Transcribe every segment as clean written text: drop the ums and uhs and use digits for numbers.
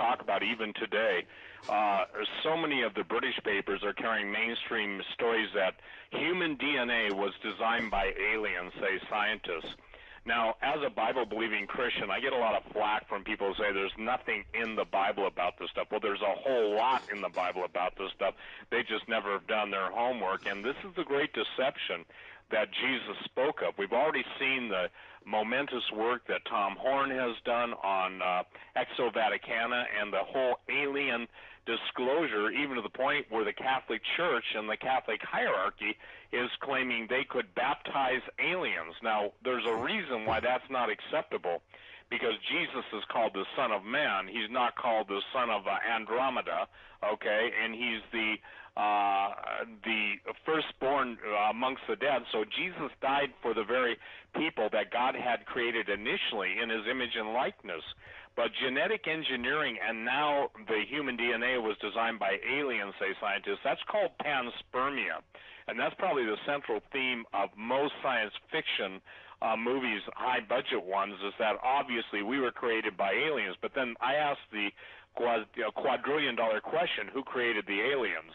talk about even today. So many of the British papers are carrying mainstream stories that human DNA was designed by aliens, say scientists. Now, as a Bible-believing Christian, I get a lot of flack from people who say there's nothing in the Bible about this stuff. Well, there's a whole lot in the Bible about this stuff. They just never have done their homework, and this is the great deception that Jesus spoke of. We've already seen the momentous work that Tom Horn has done on Exo Vaticana and the whole alien disclosure, even to the point where the Catholic Church and the Catholic hierarchy is claiming they could baptize aliens. Now, there's a reason why that's not acceptable, because Jesus is called the Son of Man. He's not called the Son of Andromeda, okay? And he's the firstborn amongst the dead. So Jesus died for the very people that God had created initially in his image and likeness. But genetic engineering and now the human DNA was designed by aliens, say scientists. That's called panspermia. And that's probably the central theme of most science fiction movies, high-budget ones, is that obviously we were created by aliens. But then I asked the quadrillion-dollar question, who created the aliens?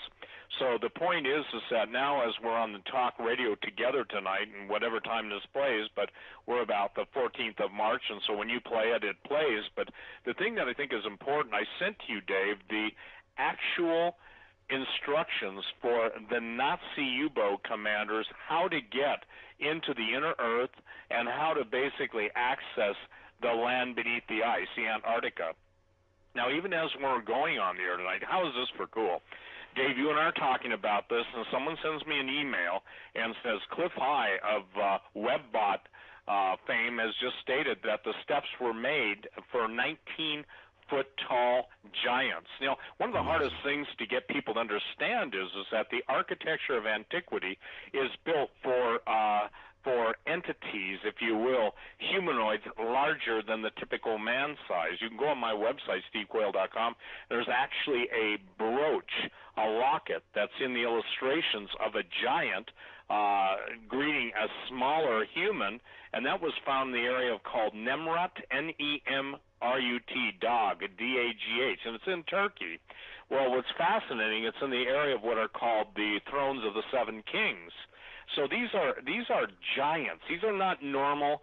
So the point is that now as we're on the talk radio together tonight, and whatever time this plays, but we're about the 14th of March, and so when you play it, it plays. But the thing that I think is important, I sent to you, Dave, the actual instructions for the Nazi U-boat commanders how to get into the inner Earth and how to basically access the land beneath the ice, the Antarctica. Now, even as we're going on the air tonight, how is this for cool? Dave, you and I are talking about this, and someone sends me an email and says Cliff High of WebBot fame has just stated that the steps were made for 19-foot-tall giants. You know, one of the hardest things to get people to understand is that the architecture of antiquity is built for entities, if you will, humanoids larger than the typical man size. You can go on my website, stevequayle.com. There's actually a brooch, a locket, that's in the illustrations of a giant greeting a smaller human, and that was found in the area called Nemrut, N-E-M-R-U-T, dog, D-A-G-H, and it's in Turkey. Well, what's fascinating, it's in the area of what are called the thrones of the seven kings. So these are giants. These are not normal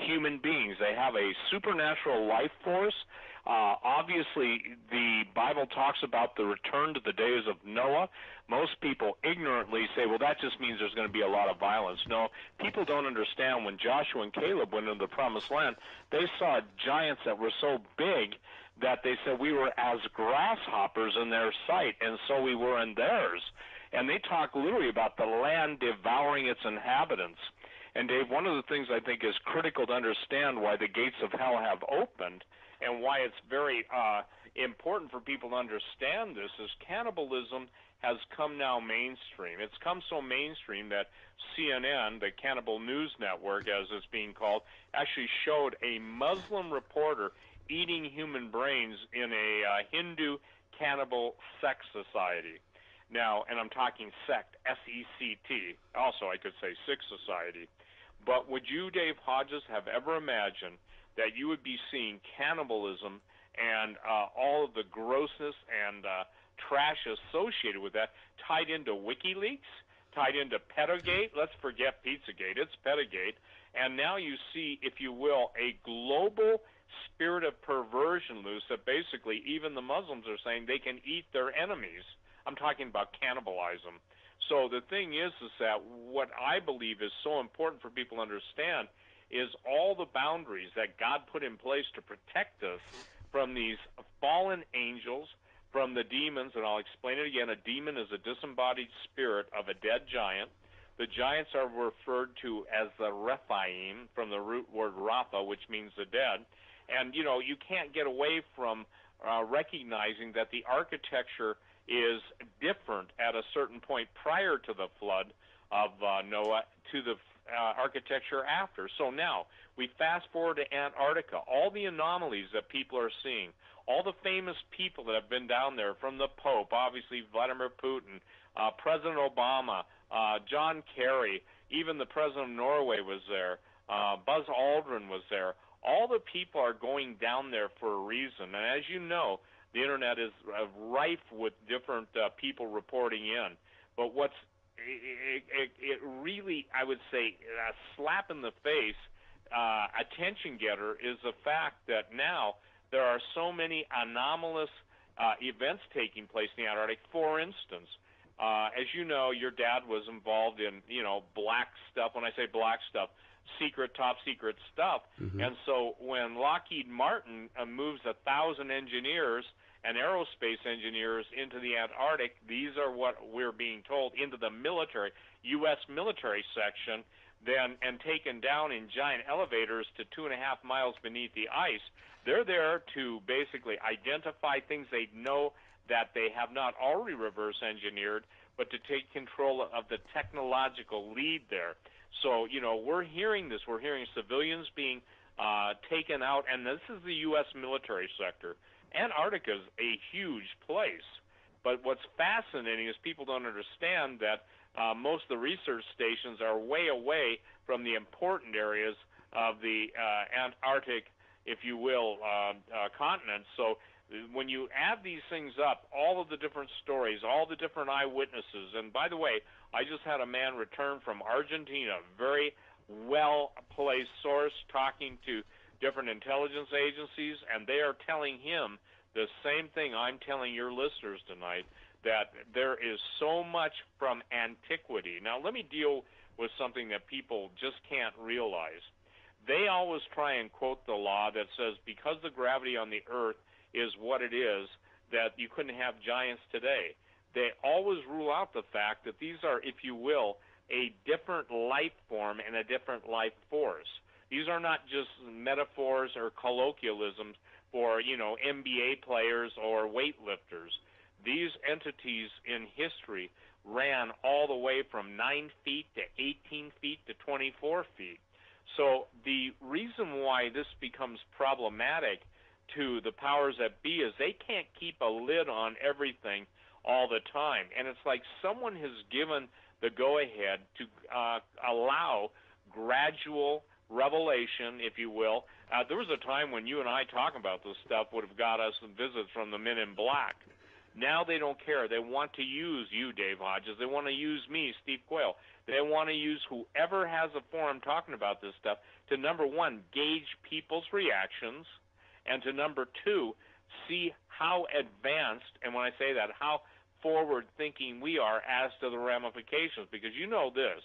human beings. They have a supernatural life force. Obviously, the Bible talks about the return to the days of Noah. Most people ignorantly say, well, that just means there's going to be a lot of violence. No, people don't understand when Joshua and Caleb went into the Promised Land, they saw giants that were so big that they said we were as grasshoppers in their sight, and so we were in theirs. And they talk literally about the land devouring its inhabitants. And, Dave, one of the things I think is critical to understand why the gates of hell have opened and why it's very important for people to understand this is cannibalism has come now mainstream. It's come so mainstream that CNN, the Cannibal News Network, as it's being called, actually showed a Muslim reporter eating human brains in a Hindu cannibal sex society. Now, and I'm talking sect, S-E-C-T. Also, I could say sick society. But would you, Dave Hodges, have ever imagined that you would be seeing cannibalism and all of the grossness and trash associated with that tied into WikiLeaks, tied into Pedogate? Let's forget Pizzagate. It's Pedogate. And now you see, if you will, a global spirit of perversion loose that basically even the Muslims are saying they can eat their enemies. I'm talking about cannibalism. So the thing is that what I believe is so important for people to understand is all the boundaries that God put in place to protect us from these fallen angels, from the demons, and I'll explain it again. A demon is a disembodied spirit of a dead giant. The giants are referred to as the Rephaim, from the root word Rapha, which means the dead. And, you know, you can't get away from recognizing that the architecture is different at a certain point prior to the flood of Noah to the architecture after. So now we fast forward to Antarctica, all the anomalies that people are seeing, all the famous people that have been down there, from the Pope, obviously Vladimir Putin, President Obama, John Kerry, even the President of Norway was there, Buzz Aldrin was there. all the people are going down there for a reason. And as you know, the internet is rife with different people reporting in. But it really, I would say, a slap in the face, attention getter is the fact that now there are so many anomalous events taking place in the Antarctic. For instance, as you know, your dad was involved in, black stuff. When I say black stuff, secret, top secret stuff. Mm-hmm. And so when Lockheed Martin moves 1,000 engineers and aerospace engineers into the Antarctic, these are what we're being told, into the military, U.S. military section, then and taken down in giant elevators to 2.5 miles beneath the ice. They're there to basically identify things they know that they have not already reverse engineered, but to take control of the technological lead there. So, we're hearing this. We're hearing civilians being taken out, and this is the U.S. military sector. Antarctica is a huge place, but what's fascinating is people don't understand that most of the research stations are way away from the important areas of the Antarctic, if you will, continent. So when you add these things up, all of the different stories, all the different eyewitnesses, and by the way, I just had a man return from Argentina, very well-placed source, talking to different intelligence agencies, and they are telling him the same thing I'm telling your listeners tonight, that there is so much from antiquity. Now, let me deal with something that people just can't realize. They always try and quote the law that says because the gravity on the Earth is what it is, that you couldn't have giants today. They always rule out the fact that these are, if you will, a different life form and a different life force. These are not just metaphors or colloquialisms for, NBA players or weightlifters. These entities in history ran all the way from 9 feet to 18 feet to 24 feet. So the reason why this becomes problematic to the powers that be is they can't keep a lid on everything all the time. And it's like someone has given the go-ahead to allow gradual revelation, if you will. There was a time when you and I talking about this stuff would have got us some visits from the men in black. Now they don't care. They want to use you, Dave Hodges. They want to use me, Steve Quayle. They want to use whoever has a forum talking about this stuff to, number one, gauge people's reactions, and to, number two, see how advanced, and when I say that, how forward-thinking we are as to the ramifications. Because you know this,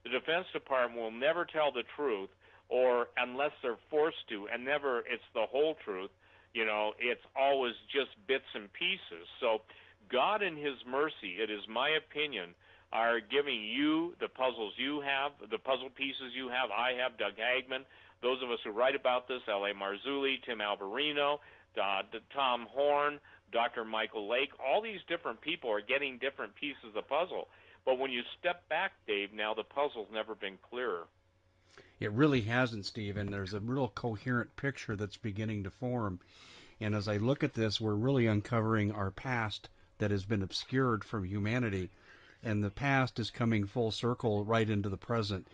the Defense Department will never tell the truth, or unless they're forced to, and never it's the whole truth. It's always just bits and pieces. So God in his mercy, it is my opinion, are giving you the puzzles you have, the puzzle pieces you have. I have Doug Hagman, those of us who write about this, L.A. Marzulli, Tim Alvarino, Tom Horn, Dr. Michael Lake, all these different people are getting different pieces of the puzzle. But when you step back, Dave, now the puzzle's never been clearer. It really hasn't, Steve, and there's a real coherent picture that's beginning to form. And as I look at this, we're really uncovering our past that has been obscured from humanity, and the past is coming full circle right into the present.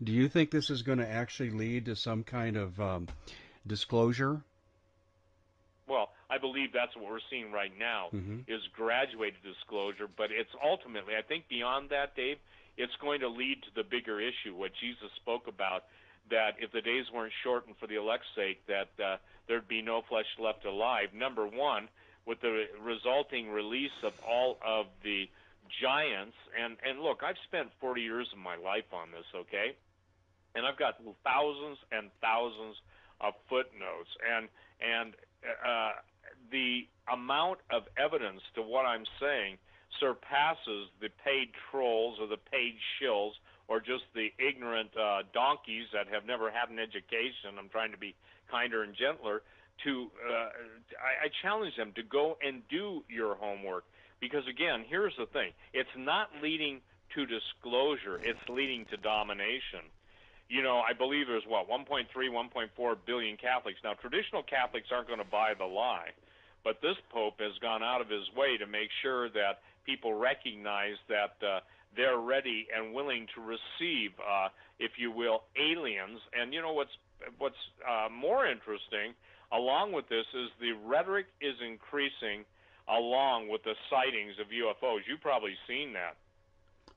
Do you think this is going to actually lead to some kind of disclosure? Well, I believe that's what we're seeing right now, is graduated disclosure, but it's ultimately, I think beyond that, Dave, it's going to lead to the bigger issue, what Jesus spoke about, that if the days weren't shortened for the elect's sake, that there'd be no flesh left alive. Number one, with the resulting release of all of the giants, and look, I've spent 40 years of my life on this, okay? And I've got thousands and thousands of footnotes, and the amount of evidence to what I'm saying surpasses the paid trolls or the paid shills or just the ignorant donkeys that have never had an education. I'm trying to be kinder and gentler. I challenge them to go and do your homework, because, again, here's the thing. It's not leading to disclosure. It's leading to domination. I believe there's, 1.3, 1.4 billion Catholics. Now, traditional Catholics aren't going to buy the lie, but this Pope has gone out of his way to make sure that people recognize that they're ready and willing to receive, if you will, aliens. And what's what's more interesting, along with this, is the rhetoric is increasing along with the sightings of UFOs. You've probably seen that.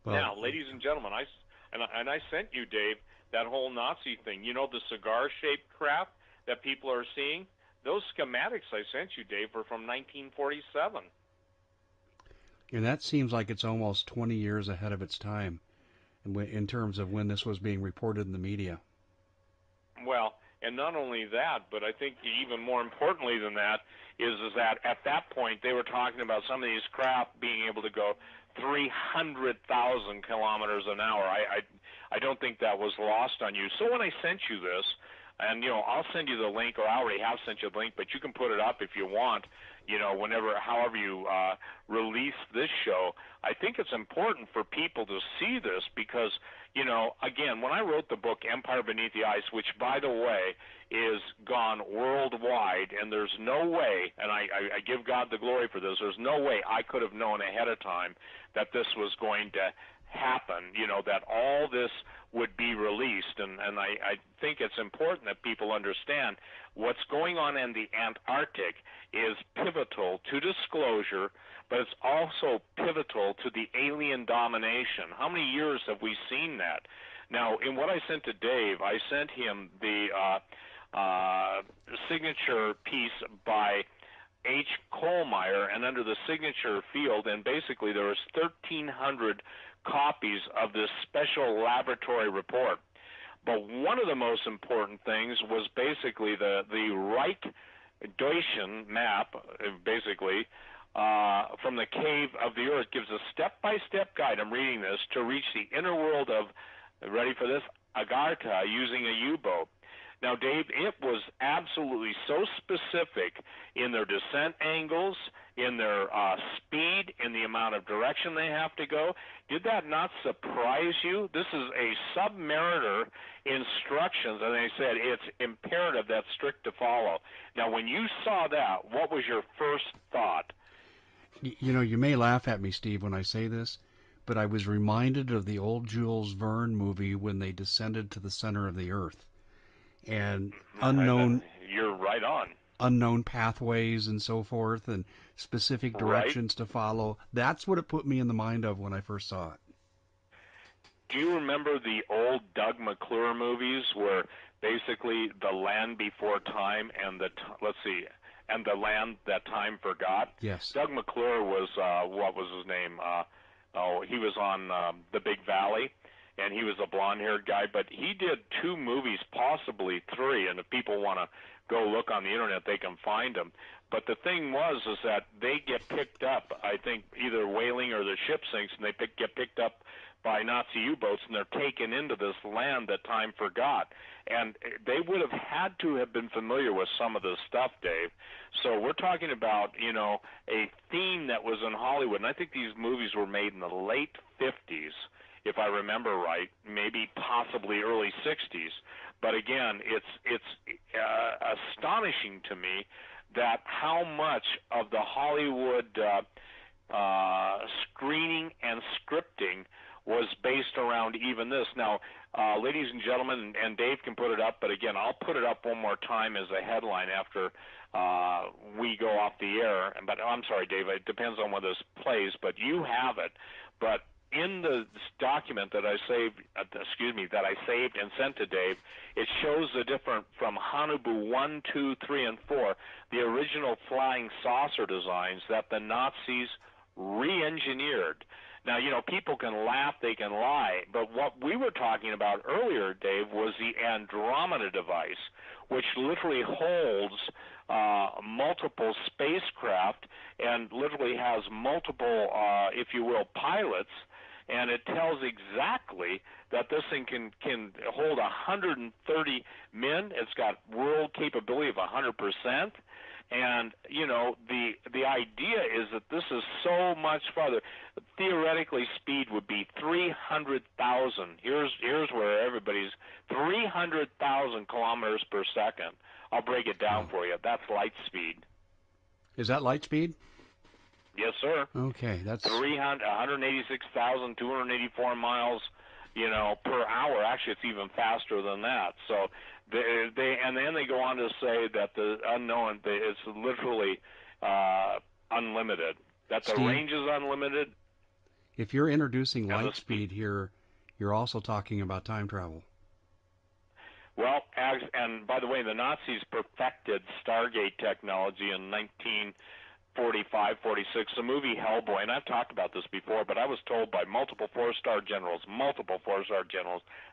Well, now, ladies and gentlemen, I sent you, Dave, that whole Nazi thing. You know, the cigar-shaped craft that people are seeing? Those schematics I sent you, Dave, were from 1947. and that seems like it's almost 20 years ahead of its time in terms of when this was being reported in the media. Well, and not only that, but I think even more importantly than that is that at that point they were talking about some of these craft being able to go 300,000 kilometers an hour. I don't think that was lost on you. So when I sent you this, and I'll send you the link, or I already have sent you the link, but you can put it up if you want, whenever, however you release this show. I think it's important for people to see this because, again, when I wrote the book Empire Beneath the Ice, which, by the way, is gone worldwide, and there's no way, and I give God the glory for this, there's no way I could have known ahead of time that this was going to happen, that all this would be released. And I think it's important that people understand what's going on in the Antarctic is pivotal to disclosure, but it's also pivotal to the alien domination. How many years have we seen that? Now, in what I sent to Dave, I sent him the signature piece by H. Kohlmeyer, and under the signature field, and basically there was 1,300 copies of this special laboratory report. But one of the most important things was basically the Reich-Deutschen map, basically, from the cave of the Earth, gives a step-by-step guide, I'm reading this, to reach the inner world of, ready for this, Agartha using a U-boat. Now, Dave, it was absolutely so specific in their descent angles, in their speed, in the amount of direction they have to go. Did that not surprise you? This is a submariner instructions, and they said it's imperative, that's strict to follow. Now, when you saw that, what was your first thought? You may laugh at me, Steve, when I say this, but I was reminded of the old Jules Verne movie when they descended to the center of the Earth. And you're right on. Unknown pathways and so forth, and specific directions to follow. That's what it put me in the mind of when I first saw it. Do you remember the old Doug McClure movies where basically the land before time and and the land that time forgot? Yes. Doug McClure was what was his name? He was on The Big Valley. And he was a blonde-haired guy, but he did 2 movies, possibly 3, and if people want to go look on the internet, they can find them. But the thing is that they get picked up, I think, either whaling or the ship sinks, and they get picked up by Nazi U-boats, and they're taken into this land that time forgot. And they would have had to have been familiar with some of this stuff, Dave. So we're talking about, a theme that was in Hollywood, and I think these movies were made in the late 50s. If I remember right, maybe possibly early 60s. But again, it's astonishing to me that how much of the Hollywood screening and scripting was based around even this. Now, ladies and gentlemen, and Dave can put it up, but again, I'll put it up one more time as a headline after we go off the air. But I'm sorry, Dave, it depends on whether this plays, but you have it. But in the document that I saved, that I saved and sent to Dave, it shows the different from Hanubu 1, 2, 3, and 4, the original flying saucer designs that the Nazis re-engineered. Now, people can laugh, they can lie, but what we were talking about earlier, Dave, was the Andromeda device, which literally holds multiple spacecraft and literally has multiple, if you will, pilots. And it tells exactly that this thing can hold 130 men. It's got world capability of 100%. And, the idea is that this is so much farther. Theoretically, speed would be 300,000. Here's where everybody's 300,000 kilometers per second. I'll break it down for you. That's light speed. Is that light speed? Yes, sir. Okay, that's 186,284 miles per hour. Actually, it's even faster than that. So and then they go on to say that the unknown is literally unlimited. That the Steve, range is unlimited. if you're introducing And light speed here, you're also talking about time travel. Well, and by the way, the Nazis perfected Stargate technology in 1945, 46. The movie Hellboy, and I've talked about this before, but I was told by multiple four-star generals,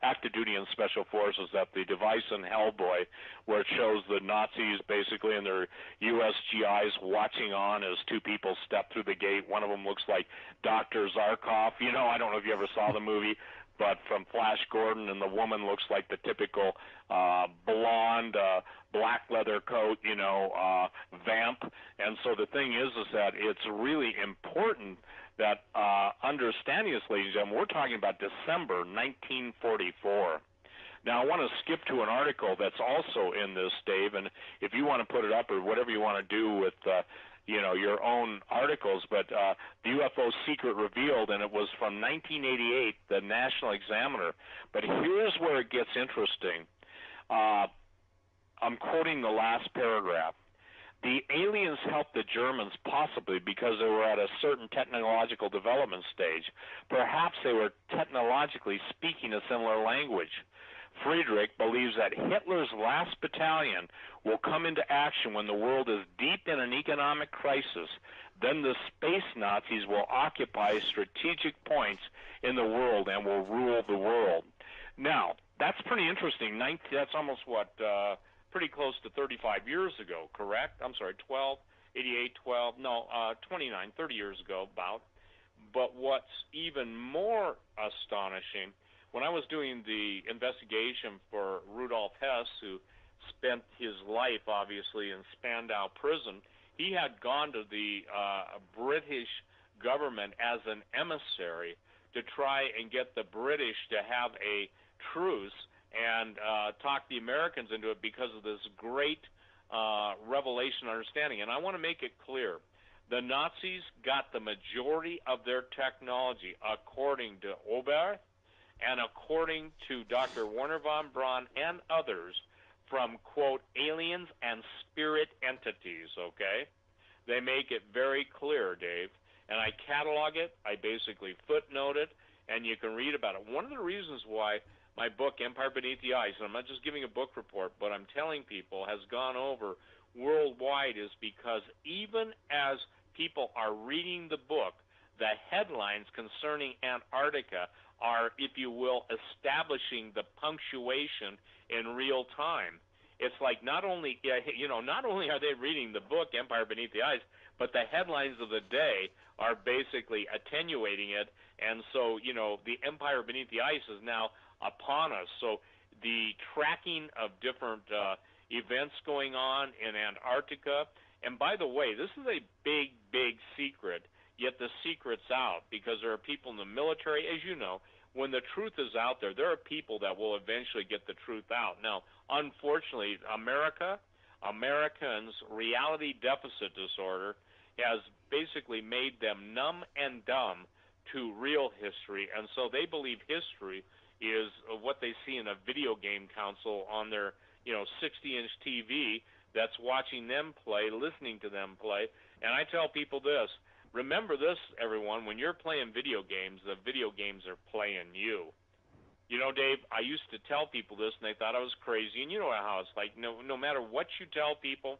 active duty and special forces, that the device in Hellboy, where it shows the Nazis basically and their U.S. GIs watching on as two people step through the gate. One of them looks like Dr. Zarkov. I don't know if you ever saw the movie, but from Flash Gordon, and the woman looks like the typical blonde, black leather coat, vamp. And so the thing is that it's really important that understanding this, ladies and gentlemen, we're talking about December 1944. Now, I want to skip to an article that's also in this, Dave, and if you want to put it up or whatever you want to do with your own articles, but the UFO secret revealed, and it was from 1988, the National Examiner. But here's where it gets interesting. I'm quoting the last paragraph. The aliens helped the Germans possibly because they were at a certain technological development stage. Perhaps they were technologically speaking a similar language. Friedrich believes that Hitler's last battalion will come into action when the world is deep in an economic crisis. Then the space Nazis will occupy strategic points in the world and will rule the world. Now, that's pretty interesting. That's almost pretty close to 35 years ago, correct? I'm sorry, 29, 30 years ago about. But what's even more astonishing, when I was doing the investigation for Rudolf Hess, who spent his life, obviously, in Spandau prison, he had gone to the British government as an emissary to try and get the British to have a truce and talk the Americans into it because of this great revelation understanding. And I want to make it clear, the Nazis got the majority of their technology, according to Oberth, and according to Dr. Werner von Braun and others, from, quote, aliens and spirit entities, okay? They make it very clear, Dave. And I catalog it, I basically footnote it, and you can read about it. One of the reasons why my book, Empire Beneath the Ice, and I'm not just giving a book report, but I'm telling people, has gone over worldwide is because even as people are reading the book, the headlines concerning Antarctica are, if you will, establishing the punctuation in real time. It's like not only are they reading the book Empire Beneath the Ice, but the headlines of the day are basically attenuating it, and so the Empire Beneath the Ice is now upon us. So the tracking of different events going on in Antarctica, and by the way, this is a big, big secret. Yet the secret's out because there are people in the military, as you know, when the truth is out there, there are people that will eventually get the truth out. Now, unfortunately, Americans' reality deficit disorder has basically made them numb and dumb to real history, and so they believe history is what they see in a video game console on their 60-inch TV that's watching them play, listening to them play. And I tell people this, remember this, everyone, when you're playing video games, the video games are playing you. Dave, I used to tell people this, and they thought I was crazy, and you know how it's like. No matter what you tell people,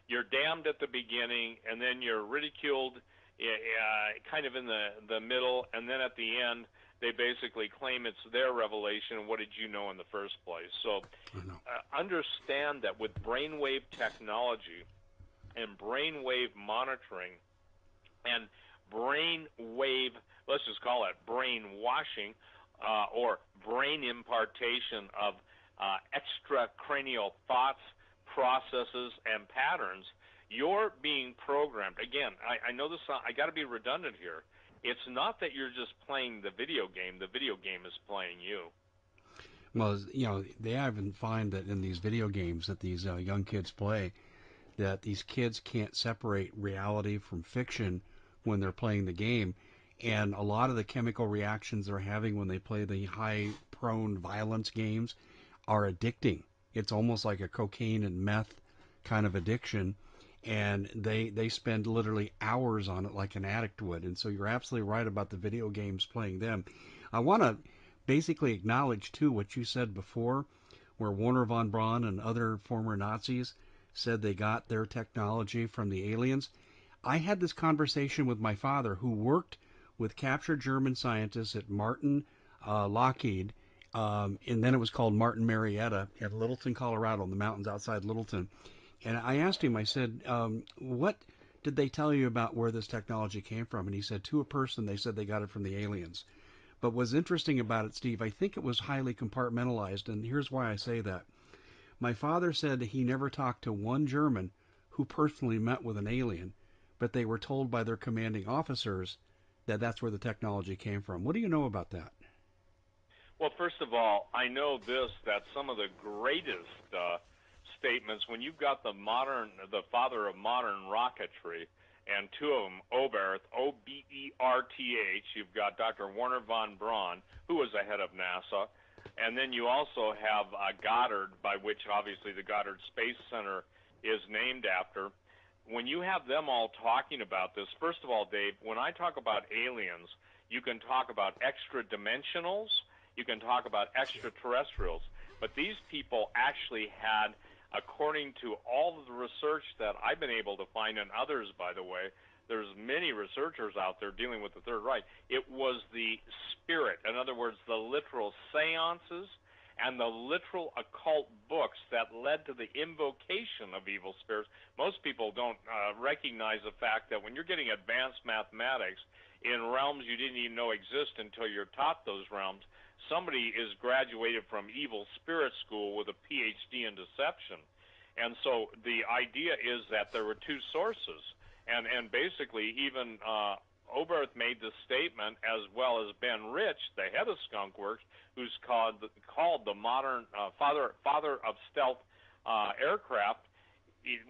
you're damned at the beginning, and then you're ridiculed kind of in the middle, and then at the end, they basically claim it's their revelation. What did you know in the first place? So understand that with brainwave technology and brainwave monitoring and brainwave, let's just call it brainwashing or brain impartation of extracranial thoughts, processes, and patterns, you're being programmed. Again, I know this. I got to be redundant here. It's not that you're just playing the video game. The video game is playing you. Well, they even find that in these video games that these young kids play, that these kids can't separate reality from fiction when they're playing the game. and a lot of the chemical reactions they're having when they play the high-prone violence games are addicting. It's almost like a cocaine and meth kind of addiction, and they spend literally hours on it like an addict would. And so you're absolutely right about the video games playing them. I want to basically acknowledge too what you said before, where Warner von Braun and other former Nazis said they got their technology from the aliens. I had this conversation with my father, who worked with captured German scientists at Martin Lockheed, and then it was called Martin Marietta in Littleton, Colorado, in the mountains outside Littleton. And I asked him, I said, what did they tell you about where this technology came from? And he said, to a person, they said they got it from the aliens. But what's interesting about it, Steve, I think it was highly compartmentalized, and here's why I say that. My father said he never talked to one German who personally met with an alien, but they were told by their commanding officers that that's where the technology came from. What do you know about that? Well, first of all, I know this, that some of the greatest statements, when you've got the father of modern rocketry, and two of them, Oberth, O-B-E-R-T-H, you've got Dr. Werner von Braun, who was the head of NASA, and then you also have Goddard, by which obviously the Goddard Space Center is named after. When you have them all talking about this, first of all, Dave, when I talk about aliens, you can talk about extra-dimensionals, you can talk about extraterrestrials, but these people actually had, according to all of the research that I've been able to find, and others, by the way, there's many researchers out there dealing with the Third Reich, it was the spirit, in other words, the literal seances and the literal occult books that led to the invocation of evil spirits. Most people don't recognize the fact that when you're getting advanced mathematics in realms you didn't even know exist until you're taught those realms, somebody is graduated from evil spirit school with a PhD in deception. And so the idea is that there were two sources. And basically even Oberth made the statement, as well as Ben Rich, the head of Skunk Works, who's called the modern father of stealth aircraft.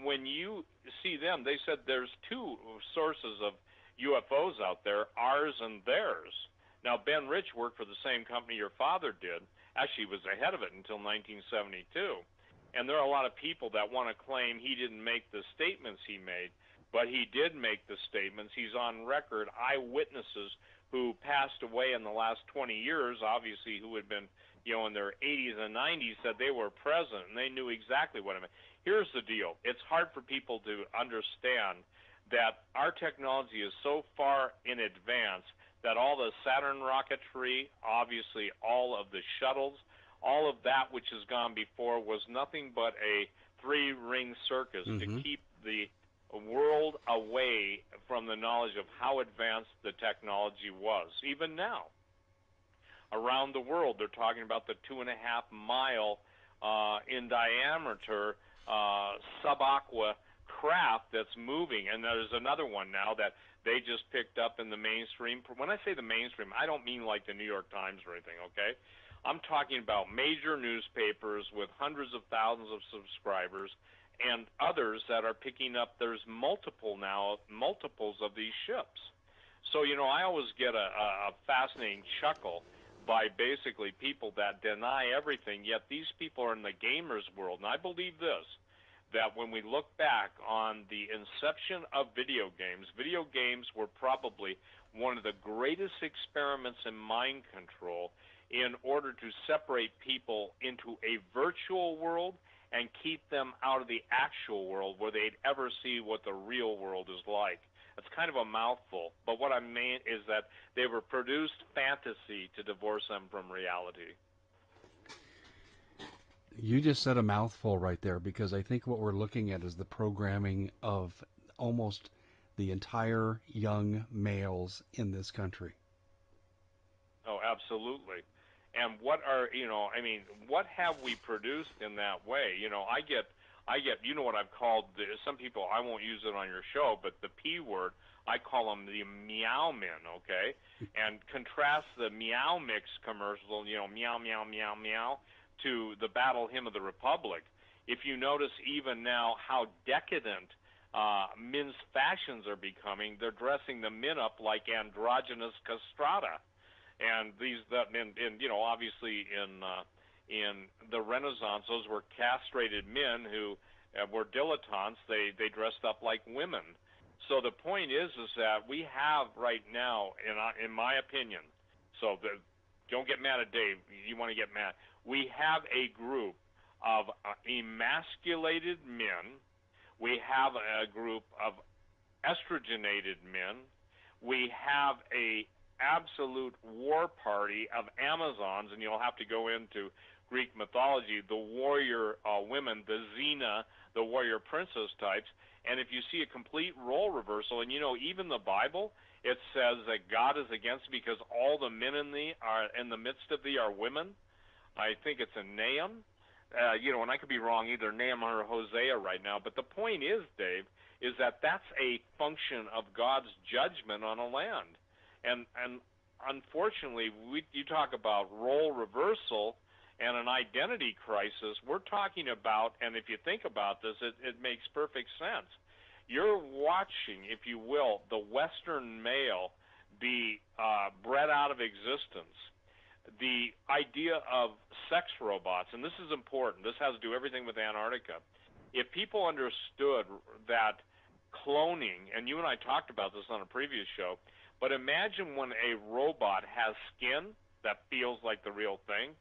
When you see them, they said there's two sources of UFOs out there, ours and theirs. Now, Ben Rich worked for the same company your father did. Actually, he was the head of it until 1972. And there are a lot of people that want to claim he didn't make the statements he made, but he did make the statements. He's on record. Eyewitnesses who passed away in the last 20 years, obviously, who had been, in their 80s and 90s, said they were present and they knew exactly what it meant. Here's the deal. It's hard for people to understand that our technology is so far in advance that all the Saturn rocketry, obviously all of the shuttles, all of that which has gone before was nothing but a three-ring circus to keep the world away from the knowledge of how advanced the technology was. Even now, around the world, they're talking about the 2.5-mile in diameter subaqua craft that's moving, and there's another one now that they just picked up in the mainstream. When I say the mainstream, I don't mean like the New York Times or anything, okay? I'm talking about major newspapers with hundreds of thousands of subscribers and others that are picking up. There's multiples of these ships. So, I always get a fascinating chuckle by basically people that deny everything, yet these people are in the gamers world. And I believe this, that when we look back on the inception of video games were probably one of the greatest experiments in mind control in order to separate people into a virtual world and keep them out of the actual world where they'd ever see what the real world is like. It's kind of a mouthful, but what I mean is that they were produced fantasy to divorce them from reality. You just said a mouthful right there, because I think what we're looking at is the programming of almost the entire young males in this country. Oh, absolutely. And what have we produced in that way? I get, what I've called, some people, I won't use it on your show, but the P word, I call them the meow men, okay? And contrast the Meow Mix commercial, meow, meow, meow, meow, to the Battle Hymn of the Republic. If you notice even now how decadent men's fashions are becoming. They're dressing the men up like androgynous castrata, and obviously in the Renaissance, those were castrated men who were dilettantes. They dressed up like women. So the point is that we have right now, in my opinion, don't get mad at Dave. You want to get mad. We have a group of emasculated men. We have a group of estrogenated men. We have a absolute war party of Amazons, and you'll have to go into Greek mythology, the warrior women, the Xena, the warrior princess types. And if you see a complete role reversal, and even the Bible, it says that God is against because all the men in the midst of thee are women. I think it's in Nahum. And I could be wrong, either Nahum or Hosea right now. But the point is, Dave, is that that's a function of God's judgment on a land. And unfortunately, you talk about role reversal and an identity crisis. We're talking about, and if you think about this, it makes perfect sense. You're watching, if you will, the Western male be bred out of existence. The idea of sex robots, and this is important, this has to do everything with Antarctica. If people understood that cloning, and you and I talked about this on a previous show, but imagine when a robot has skin that feels like the real thing,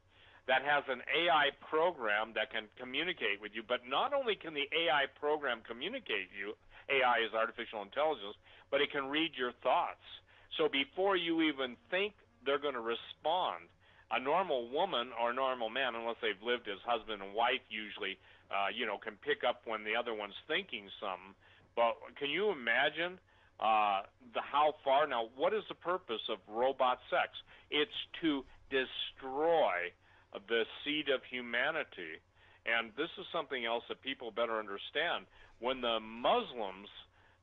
that has an AI program that can communicate with you, but not only can the AI program communicate you, AI is artificial intelligence, but it can read your thoughts. So before you even think they're going to respond, a normal woman or a normal man, unless they've lived as husband and wife usually, can pick up when the other one's thinking something. But can you imagine how far? Now, what is the purpose of robot sex? It's to destroy the seed of humanity. And this is something else that people better understand. When the Muslims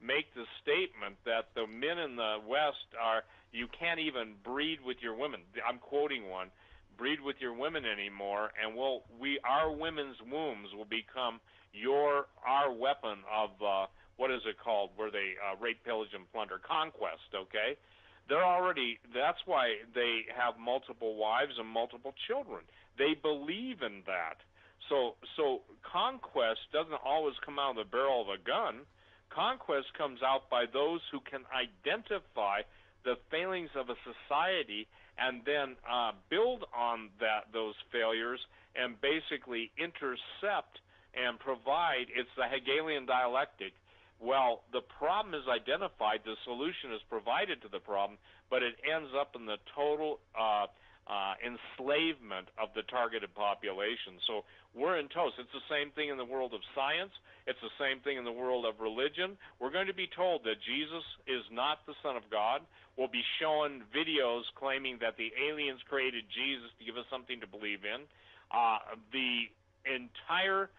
make the statement that the men in the West you can't even breed with your women. I'm quoting one, breed with your women anymore, and our women's wombs will become our weapon of, what is it called, where they rape, pillage, and plunder, conquest, okay? That's why they have multiple wives and multiple children. They believe in that. So conquest doesn't always come out of the barrel of a gun. Conquest comes out by those who can identify the failings of a society and then build on those failures and basically intercept and provide. It's the Hegelian dialectic. Well, the problem is identified, the solution is provided to the problem, but it ends up in the total enslavement of the targeted population. So we're in toast. It's the same thing in the world of science. It's the same thing in the world of religion. We're going to be told that Jesus is not the Son of God. We'll be shown videos claiming that the aliens created Jesus to give us something to believe in. The entire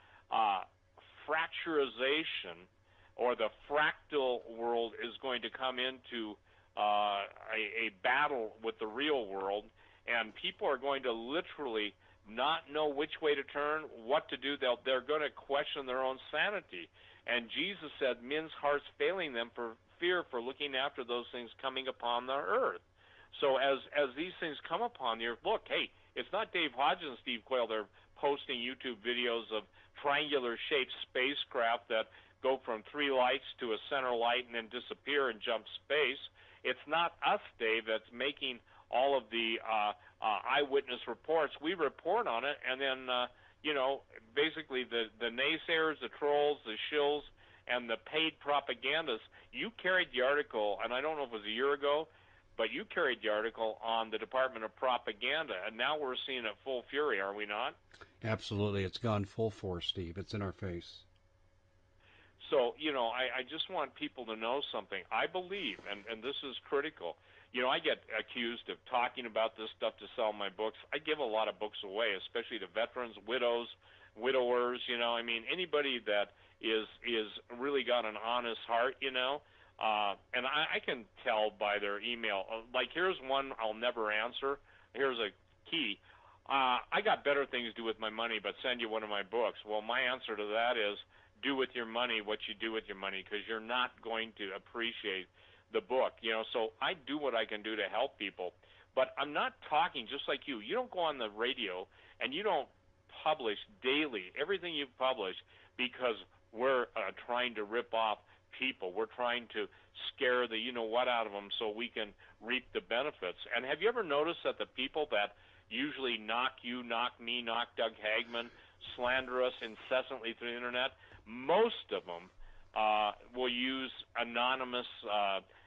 fracturization or the fractal world is going to come into a battle with the real world, and people are going to literally not know which way to turn, what to do. They're going to question their own sanity. And Jesus said men's hearts failing them for fear for looking after those things coming upon the earth. So as these things come upon the earth, look, hey, it's not Dave Hodges and Steve Quayle. They're posting YouTube videos of triangular-shaped spacecraft that go from 3 lights to a center light and then disappear and jump space. It's not us, Dave, that's making all of the eyewitness reports. We report on it, and then, basically the naysayers, the trolls, the shills, and the paid propagandists, you carried the article, and I don't know if it was a year ago, but you carried the article on the Department of Propaganda, and now we're seeing it full fury, are we not? Absolutely. It's gone full force, Steve. It's in our face. So, I just want people to know something. I believe, and this is critical, I get accused of talking about this stuff to sell my books. I give a lot of books away, especially to veterans, widows, widowers, anybody that is really got an honest heart, and I can tell by their email. Like, here's one I'll never answer. Here's a key. I got better things to do with my money, but send you one of my books. Well, my answer to that is, do with your money what you do with your money, because you're not going to appreciate the book. So I do what I can do to help people. But I'm not talking just like you. You don't go on the radio and you don't publish daily everything you've published because we're trying to rip off people. We're trying to scare the you-know-what out of them so we can reap the benefits. And have you ever noticed that the people that usually knock you, knock me, knock Doug Hagman, slander us incessantly through the Internet, most of them will use anonymous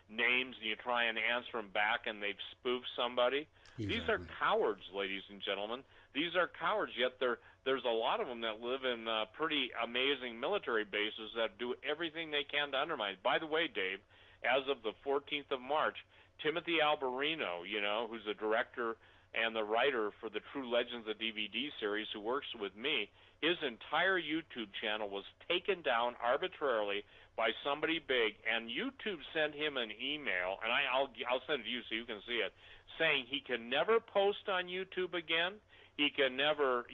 names, and you try and answer them back, and they've spoofed somebody. Exactly. These are cowards, ladies and gentlemen. These are cowards, yet there's a lot of them that live in pretty amazing military bases that do everything they can to undermine. By the way, Dave, as of the 14th of March, Timothy Alberino, who's the director and the writer for the True Legends of DVD series, who works with me, his entire YouTube channel was taken down arbitrarily by somebody big, and YouTube sent him an email, and I'll send it to you so you can see it, saying he can never post on YouTube again. He can never,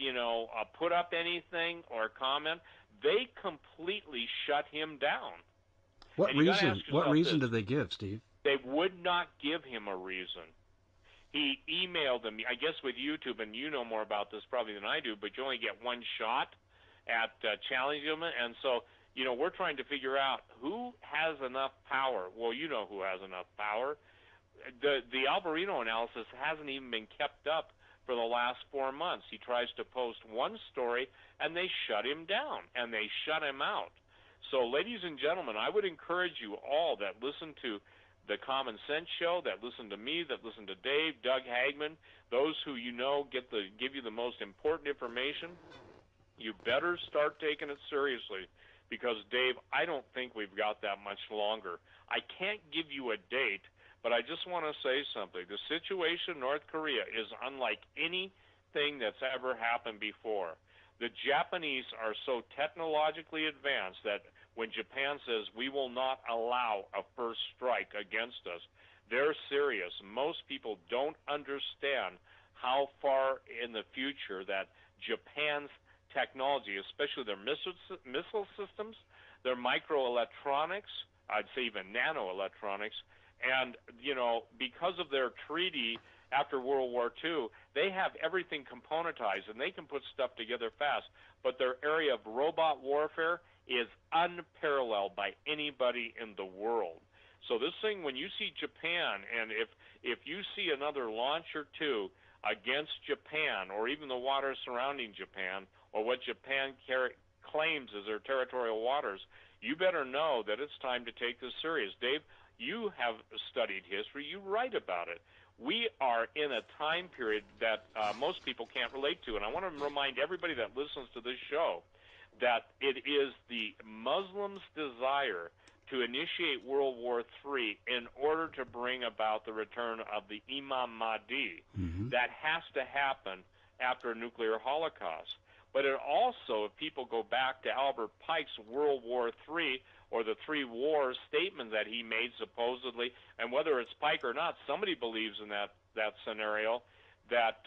put up anything or comment. They completely shut him down. What and reason? What reason did they give, Steve? They would not give him a reason. He emailed them, I guess with YouTube, and you know more about this probably than I do, but you only get one shot at challenging them, and so, we're trying to figure out who has enough power. Well, you know who has enough power. The Alberino analysis hasn't even been kept up for the last 4 months. He tries to post one story, and they shut him down, and they shut him out. So, ladies and gentlemen, I would encourage you all that listen to the Common Sense Show, that listen to me, that listen to Dave, Doug Hagman, those who give you the most important information, you better start taking it seriously, because, Dave, I don't think we've got that much longer. I can't give you a date, but I just want to say something. The situation in North Korea is unlike anything that's ever happened before. The Japanese are so technologically advanced that when Japan says we will not allow a first strike against us, they're serious. Most people don't understand how far in the future that Japan's technology, especially their missile systems, their microelectronics, I'd say even nanoelectronics, and, because of their treaty after World War II, they have everything componentized, and they can put stuff together fast. But their area of robot warfare is unparalleled by anybody in the world. So this thing, when you see Japan, and if you see another launch or two against Japan, or even the waters surrounding Japan, or what Japan claims as their territorial waters, you better know that it's time to take this serious. Dave, you have studied history. You write about it. We are in a time period that most people can't relate to, and I want to remind everybody that listens to this show that it is the Muslims' desire to initiate World War III in order to bring about the return of the Imam Mahdi. Mm-hmm. That has to happen after a nuclear holocaust. But it also, if people go back to Albert Pike's World War III, or the three wars statement that he made supposedly, and whether it's Pike or not, somebody believes in that scenario, that,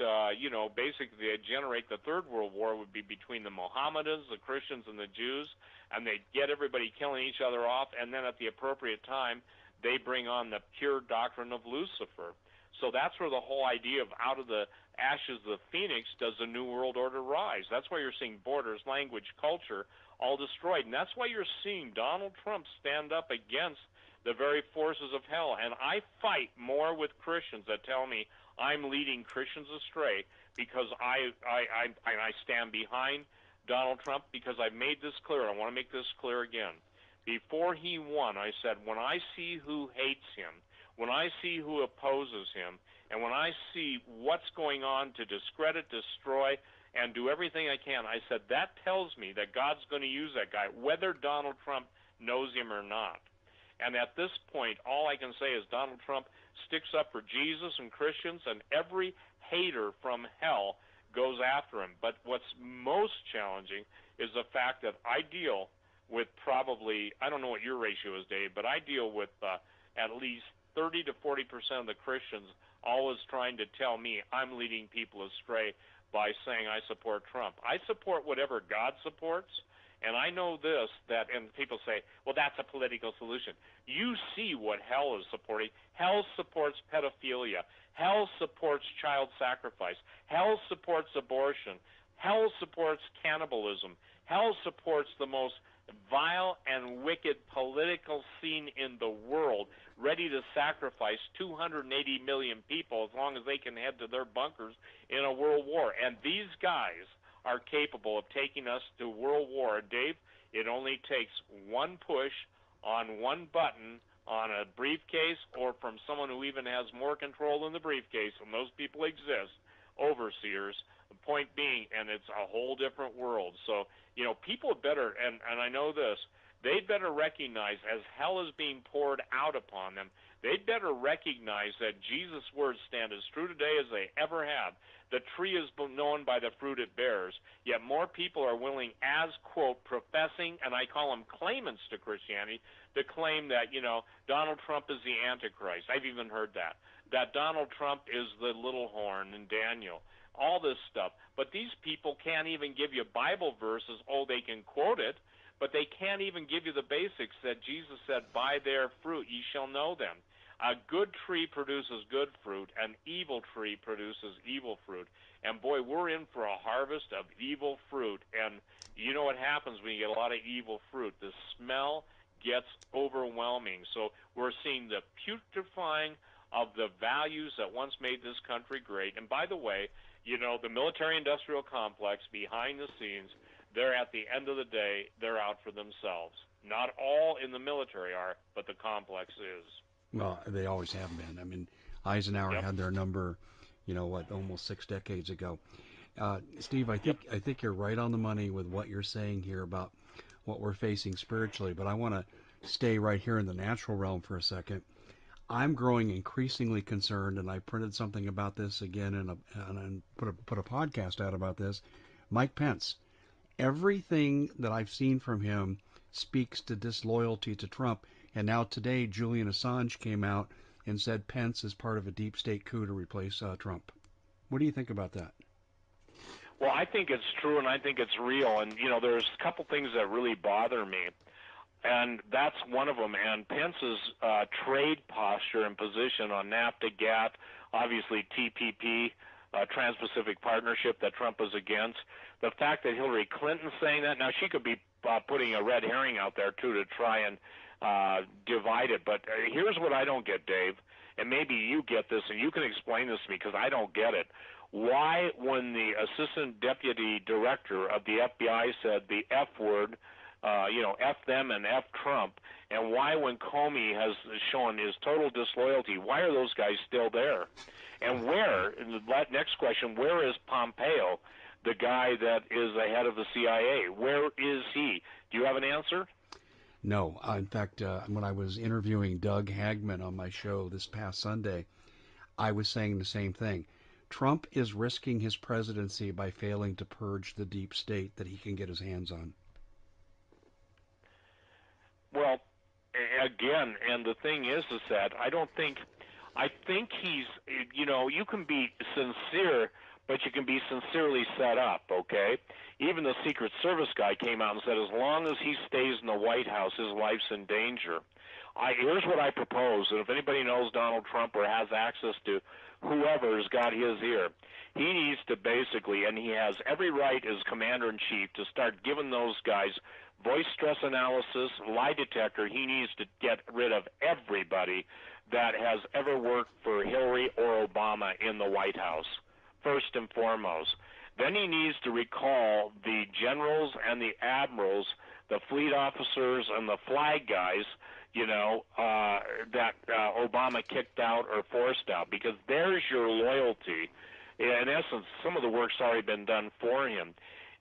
basically they'd generate the Third World War would be between the Mohammedans, the Christians, and the Jews, and they'd get everybody killing each other off, and then at the appropriate time, they bring on the pure doctrine of Lucifer. So that's where the whole idea of out of the ashes of the phoenix does the New World Order rise. That's why you're seeing borders, language, culture all destroyed. And that's why you're seeing Donald Trump stand up against the very forces of hell. And I fight more with Christians that tell me I'm leading Christians astray, because I stand behind Donald Trump, because I've made this clear. I want to make this clear again. Before he won, I said, when I see who hates him, when I see who opposes him, and when I see what's going on to discredit, destroy, and do everything I can, I said, that tells me that God's going to use that guy, whether Donald Trump knows him or not. And at this point, all I can say is Donald Trump sticks up for Jesus and Christians, and every hater from hell goes after him. But what's most challenging is the fact that I deal with probably, I don't know what your ratio is, Dave, but I deal with at least 30 to 40% of the Christians always trying to tell me I'm leading people astray by saying I support Trump. I support whatever God supports, And I know this, and people say, well, that's a political solution. You see what hell is supporting. Hell supports pedophilia. Hell supports child sacrifice. Hell supports abortion. Hell supports cannibalism. Hell supports the most vile and wicked political scene in the world, ready to sacrifice 280 million people as long as they can head to their bunkers in a world war. And these guys are capable of taking us to world war. Dave, it only takes one push on one button on a briefcase, or from someone who even has more control than the briefcase, and those people exist, overseers. The point being, and it's a whole different world. So, people better, and I know this, they'd better recognize, as hell is being poured out upon them, they'd better recognize that Jesus' words stand as true today as they ever have. The tree is known by the fruit it bears, yet more people are willing, as, quote, professing, and I call them claimants to Christianity, to claim that, Donald Trump is the Antichrist. I've even heard that Donald Trump is the little horn in Daniel, all this stuff. But these people can't even give you Bible verses. Oh, they can quote it, but they can't even give you the basics that Jesus said, by their fruit ye shall know them. A good tree produces good fruit. An evil tree produces evil fruit. And, boy, we're in for a harvest of evil fruit. And you know what happens when you get a lot of evil fruit? The smell gets overwhelming. So we're seeing the putrefying of the values that once made this country great. And, by the way, the military-industrial complex behind the scenes, they're at the end of the day, they're out for themselves. Not all in the military are, but the complex is. Well, they always have been. I mean, Eisenhower Yep. had their number, almost 6 decades ago. Steve, I think you're right on the money with what you're saying here about what we're facing spiritually, but I want to stay right here in the natural realm for a second. I'm growing increasingly concerned, and I printed something about this again and put a podcast out about this. Mike Pence. Everything that I've seen from him speaks to disloyalty to Trump. And now today, Julian Assange came out and said Pence is part of a deep state coup to replace Trump. What do you think about that? Well, I think it's true, and I think it's real. And, there's a couple things that really bother me, and that's one of them. And Pence's trade posture and position on NAFTA, GATT, obviously TPP, Trans-Pacific Partnership that Trump is against. The fact that Hillary Clinton's saying that, now she could be putting a red herring out there, too, to try and divide it. But here's what I don't get, Dave, and maybe you get this, and you can explain this to me because I don't get it. Why, when the assistant deputy director of the FBI said the F word, F them and F Trump, and why when Comey has shown his total disloyalty, why are those guys still there? And where, in the next question, where is Pompeo, the guy that is the head of the CIA? Where is he? Do you have an answer? No. In fact, when I was interviewing Doug Hagman on my show this past Sunday, I was saying the same thing. Trump is risking his presidency by failing to purge the deep state that he can get his hands on. Well, again, and the thing is that I think he's, you can be sincere, but you can be sincerely set up, okay? Even the Secret Service guy came out and said as long as he stays in the White House, his life's in danger. Here's what I propose, and if anybody knows Donald Trump or has access to whoever's got his ear, he needs to basically, and he has every right as commander-in-chief, to start giving those guys voice stress analysis, lie detector. He needs to get rid of everybody that has ever worked for Hillary or Obama in the White House, first and foremost. Then he needs to recall the generals and the admirals, the fleet officers and the flag guys, that Obama kicked out or forced out, because there's your loyalty. In essence, some of the work's already been done for him.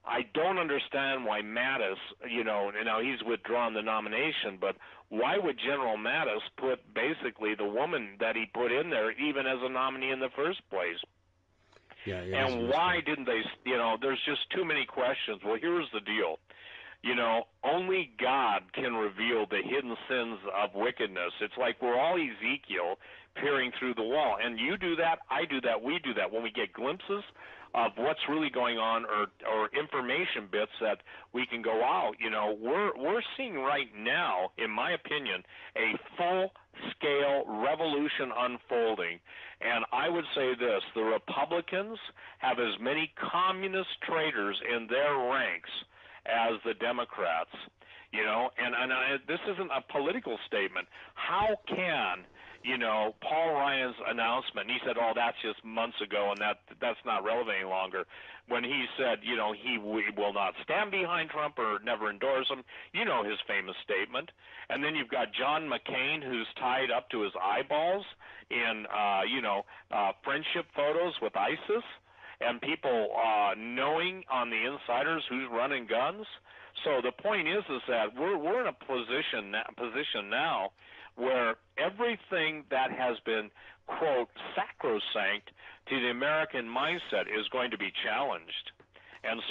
I don't understand why Mattis, now he's withdrawn the nomination, but why would General Mattis put basically the woman that he put in there even as a nominee in the first place? Yeah, and why didn't they, there's just too many questions. Well, here's the deal. Only God can reveal the hidden sins of wickedness. It's like we're all Ezekiel peering through the wall. And you do that, I do that, we do that. When we get glimpses of what's really going on or information bits that we can go out, we're seeing right now, in my opinion, a full-scale revolution unfolding. And I would say this, the Republicans have as many communist traitors in their ranks as the Democrats, this isn't a political statement. How can, Paul Ryan's announcement, and he said, that's just months ago, and that's not relevant any longer, when he said, he will not stand behind Trump or never endorse him, his famous statement. And then you've got John McCain, who's tied up to his eyeballs in, friendship photos with ISIS, and people knowing on the insiders who's running guns. So the point is that we're in a position now where everything that has been, quote, sacrosanct to the American mindset is going to be challenged. And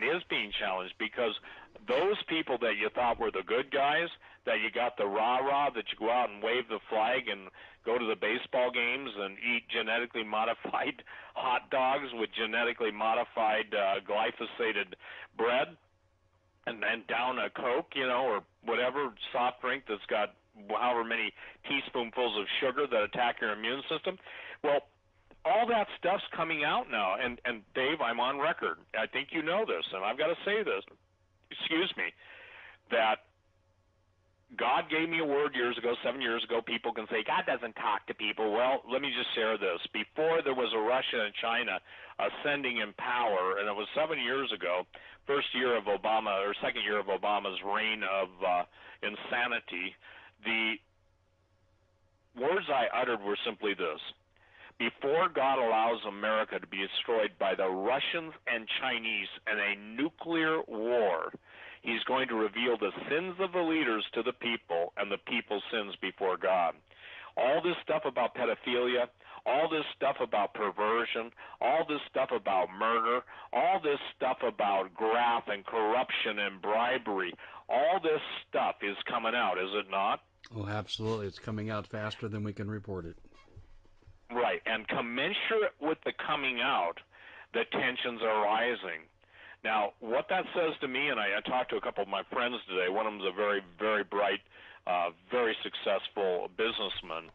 is being challenged, because those people that you thought were the good guys, that you got the rah-rah, that you go out and wave the flag and go to the baseball games and eat genetically modified hot dogs with genetically modified glyphosated bread, and down a Coke, or whatever soft drink that's got however many teaspoonfuls of sugar that attack your immune system. Well, all that stuff's coming out now, and Dave, I'm on record. I think you know this, and I've got to say this, that God gave me a word years ago, 7 years ago. People can say, God doesn't talk to people. Well, let me just share this. Before there was a Russia and China ascending in power, and it was 7 years ago, first year of Obama, or second year of Obama's reign of insanity, the words I uttered were simply this: before God allows America to be destroyed by the Russians and Chinese in a nuclear war, He's going to reveal the sins of the leaders to the people and the people's sins before God. All this stuff about pedophilia, all this stuff about perversion, all this stuff about murder, all this stuff about graft and corruption and bribery, all this stuff is coming out, is it not? Oh, absolutely. It's coming out faster than we can report it. Right, and commensurate with the coming out, the tensions are rising. Now, what that says to me, and I talked to a couple of my friends today, one of them is a very, very bright, very successful businessman,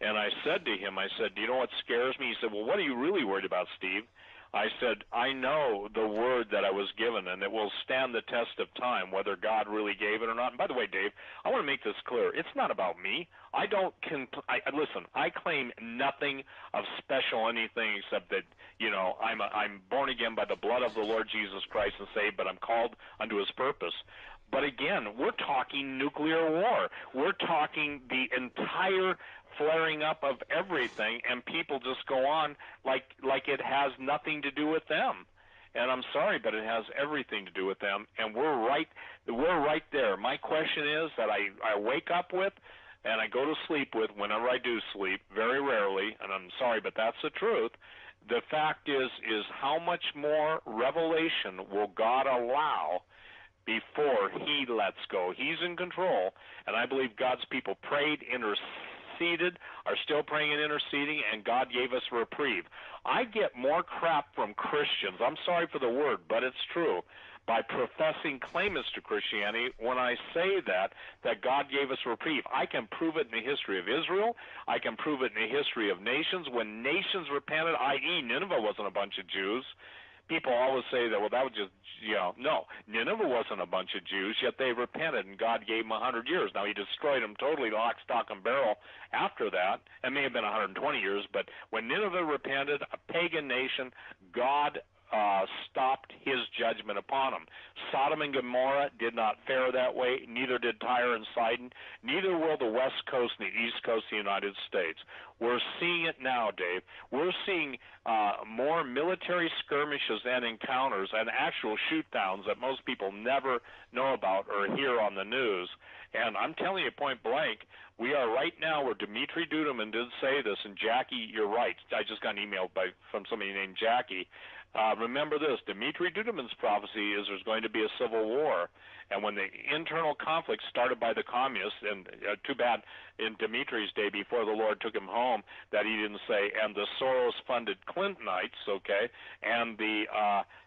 and I said to him, do you know what scares me? He said, well, what are you really worried about, Steve? I said, I know the word that I was given, and it will stand the test of time, whether God really gave it or not. And by the way, Dave, I want to make this clear. It's not about me. Listen, I claim nothing of special anything except that, I'm born again by the blood of the Lord Jesus Christ and saved, but I'm called unto His purpose. But again, we're talking nuclear war. We're talking the entire flaring up of everything, and people just go on like it has nothing to do with them. And I'm sorry, but it has everything to do with them, and we're right there. My question is that I wake up with and I go to sleep with, whenever I do sleep, very rarely, and I'm sorry, but that's the truth. The fact is how much more revelation will God allow before He lets go? He's in control, and I believe God's people prayed, interceded, are still praying and interceding, and God gave us reprieve. I get more crap from Christians, I'm sorry for the word, but it's true, by professing claimants to Christianity when I say that God gave us reprieve. I can prove it in the history of Israel. I can prove it in the history of nations. When nations repented, i.e. Nineveh wasn't a bunch of Jews. People always say that, well, that was just, no. Nineveh wasn't a bunch of Jews, yet they repented, and God gave them 100 years. Now, He destroyed them totally, lock, stock, and barrel after that. It may have been 120 years, but when Nineveh repented, a pagan nation, God stopped His judgment upon them. Sodom and Gomorrah did not fare that way, neither did Tyre and Sidon, neither will the West Coast and the East Coast of the United States. We're seeing it now, Dave. We're seeing more military skirmishes and encounters and actual shoot-downs that most people never know about or hear on the news. And I'm telling you point blank, We are right now where Dmitri Duduman did say this, and Jackie, you're right. I just got an email from somebody named Jackie. Remember this, Dmitri Duduman's prophecy is there's going to be a civil war. And when the internal conflict started by the communists, and too bad in Dimitri's day before the Lord took him home that he didn't say, and the Soros-funded Clintonites, okay, and the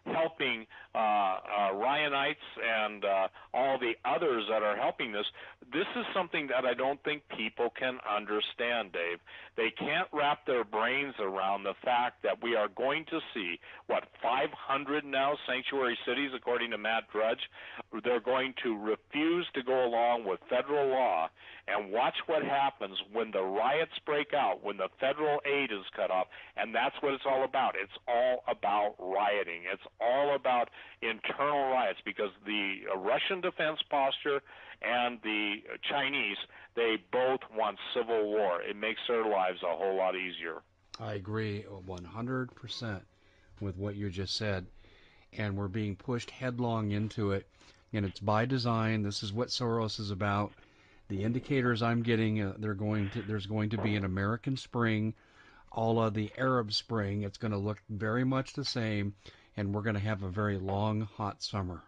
helping Ryanites and all the others that are helping this. This is something that I don't think people can understand, Dave. They can't wrap their brains around the fact that we are going to see, 500 now sanctuary cities, according to Matt Drudge. They're going to refuse to go along with federal law, and watch what happens when the riots break out, when the federal aid is cut off, and that's what it's all about. It's all about rioting. It's all about internal riots, because the Russian defense posture and the Chinese, they both want civil war. It makes their lives a whole lot easier. I agree 100% with what you just said, and we're being pushed headlong into it, and it's by design. This is what Soros is about. The indicators I'm getting, there's going to be an American Spring, a la the Arab Spring. It's going to look very much the same, and we're going to have a very long, hot summer.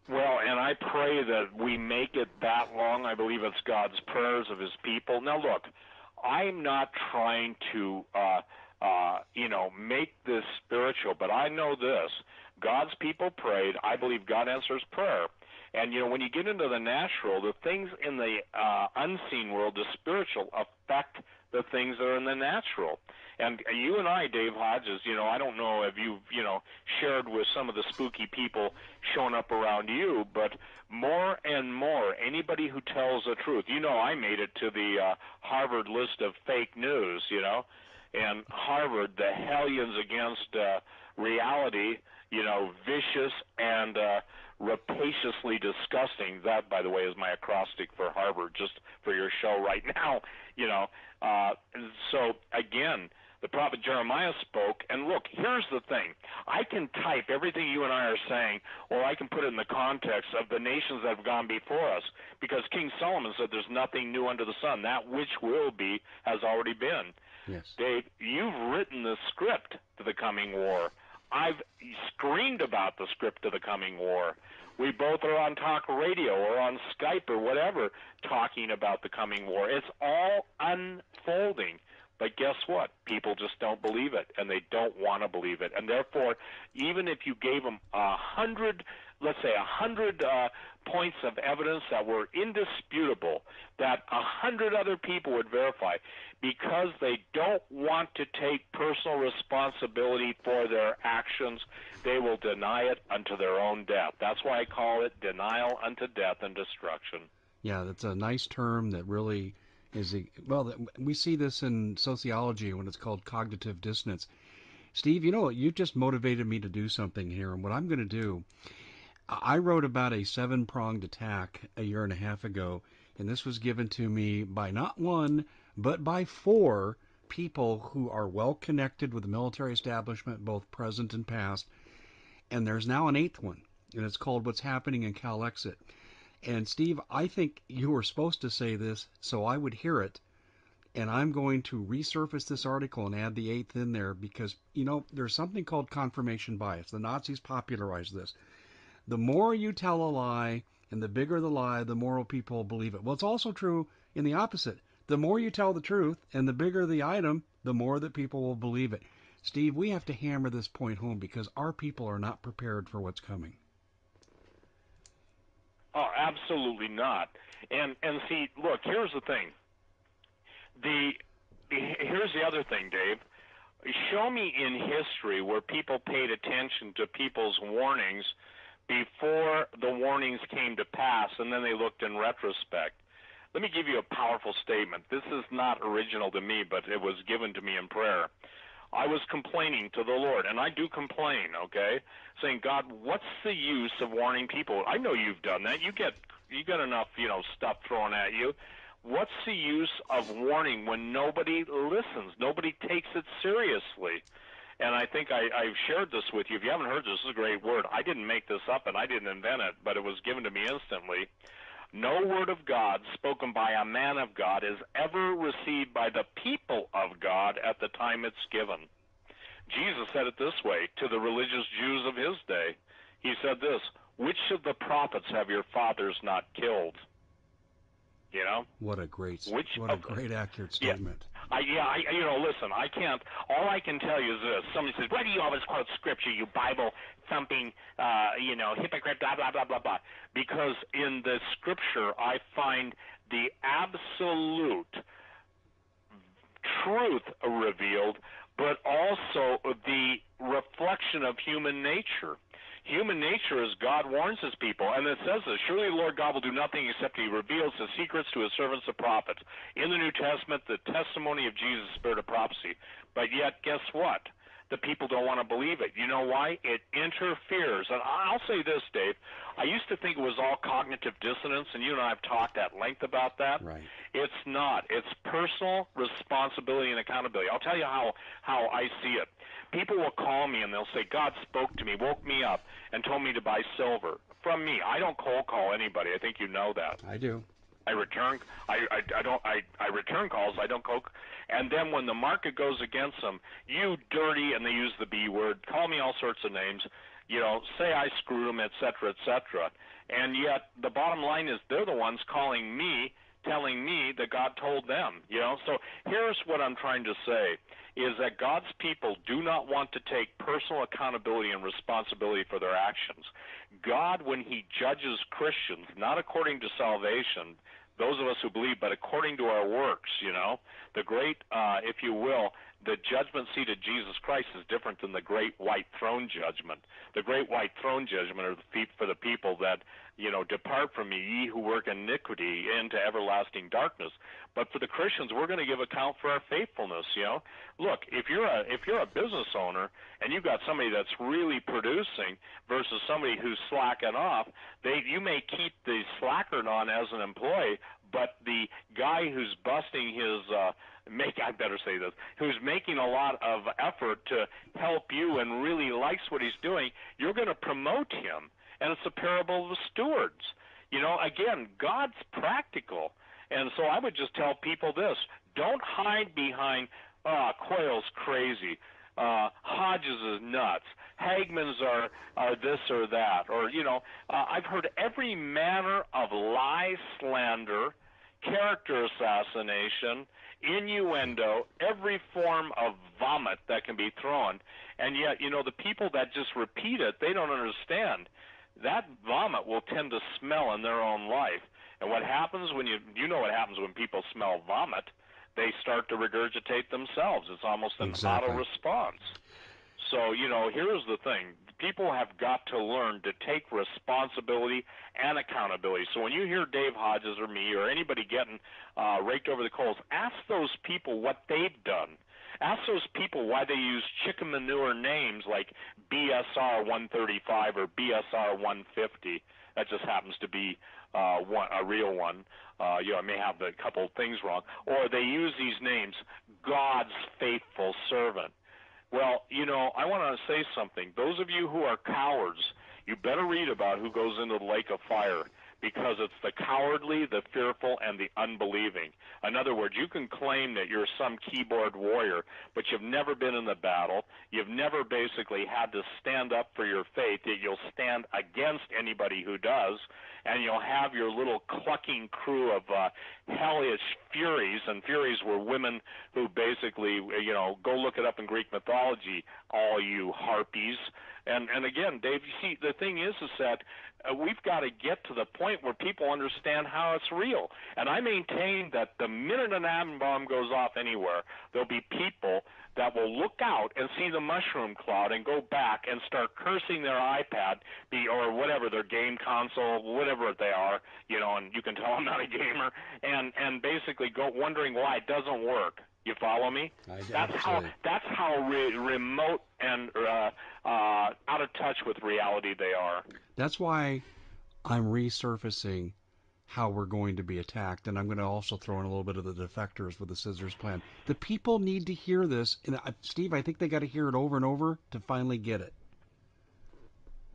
Well, and I pray that we make it that long. I believe it's God's prayers of his people. Now, look, I'm not trying to make this spiritual, but I know this. God's people prayed. I believe God answers prayer. And, when you get into the natural, the things in the unseen world, the spiritual, affect the things that are in the natural. And you and I, Dave Hodges, I don't know if you've, shared with some of the spooky people showing up around you, but more and more, anybody who tells the truth, I made it to the Harvard list of fake news, and Harvard, the hellions against reality, vicious and rapaciously disgusting. That, by the way, is my acrostic for Harvard, just for your show right now. So again, the prophet Jeremiah spoke, and look, here's the thing. I can type everything you and I are saying, or I can put it in the context of the nations that have gone before us, because King Solomon said there's nothing new under the sun. That which will be has already been. Yes. Dave, you've written the script to the coming war. I've screamed about the script to the coming war. We both are on talk radio or on Skype or whatever talking about the coming war. It's all unfolding. But guess what? People just don't believe it, and they don't want to believe it. And therefore, even if you gave them 100, let's say 100 points of evidence that were indisputable, that 100 other people would verify, because they don't want to take personal responsibility for their actions, they will deny it unto their own death. That's why I call it denial unto death and destruction. Yeah, that's a nice term that really is, we see this in sociology when it's called cognitive dissonance. Steve, you just motivated me to do something here, and what I'm going to do, I wrote about a 7-pronged attack a year and a half ago, and this was given to me by not one, but by 4 people who are well connected with the military establishment, both present and past, and there's now an 8th one, and it's called What's Happening in Calexit. And Steve, I think you were supposed to say this, so I would hear it, and I'm going to resurface this article and add the 8th in there because, there's something called confirmation bias. The Nazis popularized this. The more you tell a lie and the bigger the lie, the more people believe it. Well, it's also true in the opposite. The more you tell the truth and the bigger the item, the more that people will believe it. Steve, we have to hammer this point home because our people are not prepared for what's coming. Oh, absolutely not. And see, look, here's the thing. Here's the other thing, Dave. Show me in history where people paid attention to people's warnings before the warnings came to pass, and then they looked in retrospect. Let me give you a powerful statement. This is not original to me, but it was given to me in prayer. I was complaining to the Lord, and I do complain, okay, saying, God, what's the use of warning people? I know you've done that. You get enough, stuff thrown at you. What's the use of warning when nobody listens? Nobody takes it seriously. And I think I've shared this with you. If you haven't heard this, this is a great word. I didn't make this up, and I didn't invent it, but it was given to me instantly. No word of God spoken by a man of God is ever received by the people of God at the time it's given. Jesus said it this way to the religious Jews of his day. He said this, which of the prophets have your fathers not killed? You know? What a great accurate Yeah. statement. Listen, I can't, all I can tell you is this. Somebody says, why do you always quote scripture, you Bible-thumping, hypocrite, blah, blah, blah, blah, blah. Because in the scripture, I find the absolute truth revealed, but also the reflection of human nature. Human nature, as God warns his people, and it says this, surely the Lord God will do nothing except he reveals his secrets to his servants the prophets. In the New Testament, the testimony of Jesus, spirit of prophecy. But yet, guess what? The people don't want to believe it. You know why? It interferes. And I'll say this, Dave. I used to think it was all cognitive dissonance, and you and I have talked at length about that. Right. It's not. It's personal responsibility and accountability. I'll tell you how I see it. People will call me and they'll say, God spoke to me, woke me up, and told me to buy silver from me. I don't cold call anybody. I think you know that. I do. I return calls. I don't cold. And then when the market goes against them, you dirty, and they use the B word, call me all sorts of names, say I screwed them, et cetera, et cetera. And yet the bottom line is they're the ones calling me, telling me that God told them. So here's what I'm trying to say, is that God's people do not want to take personal accountability and responsibility for their actions. God, when he judges Christians, not according to salvation, those of us who believe, but according to our works, the great, if you will, the judgment seat of Jesus Christ is different than the great white throne judgment. The great white throne judgment are for the people that, depart from me, ye who work iniquity, into everlasting darkness. But for the Christians, we're going to give account for our faithfulness. Look, if you're a business owner and you've got somebody that's really producing versus somebody who's slacking off, you may keep the slacker on as an employee, but the guy who's busting his who's making a lot of effort to help you and really likes what he's doing, you're going to promote him. And it's a parable of the stewards. Again, God's practical. And so I would just tell people this: don't hide behind, Quayle's crazy, Hodges is nuts, Hagmans are this or that, or I've heard every manner of lie, slander, character assassination, innuendo, every form of vomit that can be thrown, and yet the people that just repeat it, they don't understand. That vomit will tend to smell in their own life. And what happens when what happens when people smell vomit? They start to regurgitate themselves. It's almost an auto response. So, here's the thing. People have got to learn to take responsibility and accountability. So when you hear Dave Hodges or me or anybody getting raked over the coals, ask those people what they've done. Ask those people why they use chicken manure names like BSR 135 or BSR 150. That just happens to be a real one. I may have a couple of things wrong. Or they use these names, God's faithful servant. Well, I want to say something. Those of you who are cowards, you better read about who goes into the lake of fire, because it's the cowardly, the fearful, and the unbelieving. In other words, you can claim that you're some keyboard warrior, but you've never been in the battle. You've never basically had to stand up for your faith, that you'll stand against anybody who does, and you'll have your little clucking crew of hellish furies, and furies were women who basically, go look it up in Greek mythology, all you harpies. And again, Dave, you see, the thing is that we've got to get to the point where people understand how it's real. And I maintain that the minute an atom bomb goes off anywhere, there'll be people that will look out and see the mushroom cloud and go back and start cursing their iPad or whatever, their game console, whatever they are, and you can tell I'm not a gamer, and basically go wondering why it doesn't work. You follow me? That's how remote and out of touch with reality they are. That's why I'm resurfacing how we're going to be attacked, and I'm going to also throw in a little bit of the defectors with the scissors plan. The people need to hear this, and Steve, I think they got to hear it over and over to finally get it.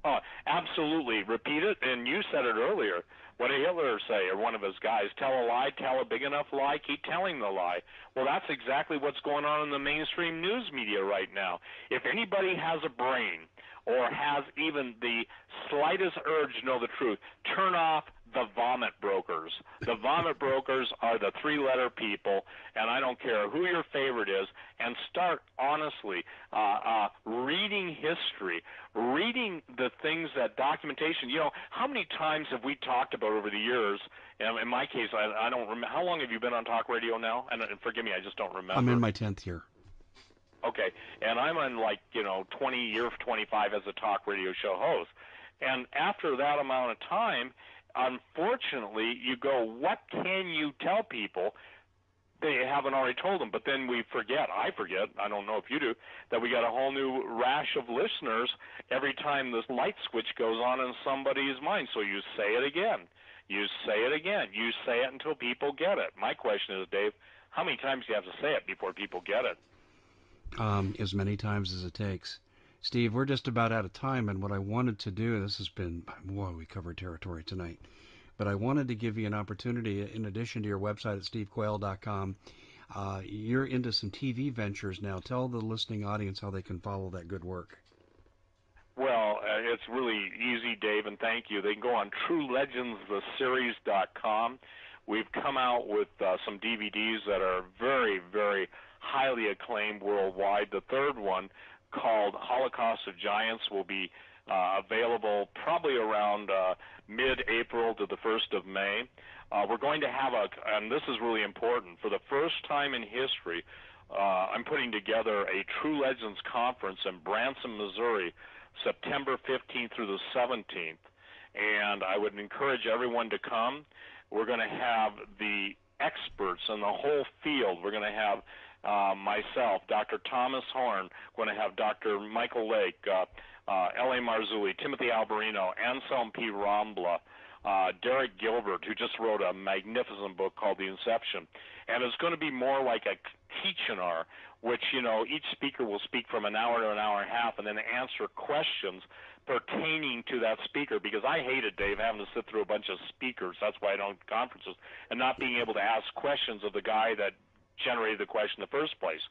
Oh, absolutely. Repeat it, and you said it earlier. What did Hitler say, or one of his guys? Tell a lie, tell a big enough lie, keep telling the lie. Well, that's exactly what's going on in the mainstream news media right now. If anybody has a brain or has even the slightest urge to know the truth, turn off the vomit brokers. The vomit brokers are the three-letter people, and I don't care who your favorite is, and start honestly reading history, reading the things that documentation. You know, how many times have we talked about over the years? And in my case, I don't remember. How long have you been on talk radio now? And forgive me, I just don't remember. I'm in my 10th year. Okay, and I'm on 20 year 25 as a talk radio show host. And after that amount of time, unfortunately, you go, what can you tell people they haven't already told them? But then we forget, I forget, I don't know if you do, that we got a whole new rash of listeners every time this light switch goes on in somebody's mind. So you say it again. You say it again. You say it until people get it. My question is, Dave, how many times do you have to say it before people get it? As many times as it takes. Steve, we're just about out of time, and what I wanted to do, this has been, whoa, we covered territory tonight, but I wanted to give you an opportunity, in addition to your website at stevequayle.com, you're into some TV ventures now. Tell the listening audience how they can follow that good work. Well, it's really easy, Dave, and thank you. They can go on TrueLegendsTheSeries.com. We've come out with some DVDs that are very, very highly acclaimed worldwide. The third one, called Holocaust of Giants, will be available probably around mid-April to the 1st of May. We're going to have and this is really important, for the first time in history, I'm putting together a True Legends conference in Branson, Missouri, September 15th through the 17th. And I would encourage everyone to come. We're going to have the experts in the whole field. We're going to have myself, Dr. Thomas Horn, going to have Dr. Michael Lake, L.A. Marzulli, Timothy Alberino, Anselm P. Rambla, Derek Gilbert, who just wrote a magnificent book called The Inception. And it's going to be more like a teach-and-R, which, each speaker will speak from an hour to an hour and a half and then answer questions pertaining to that speaker, because I hated, Dave, having to sit through a bunch of speakers. That's why I don't do conferences, and not being able to ask questions of the guy that generated the question in the first place.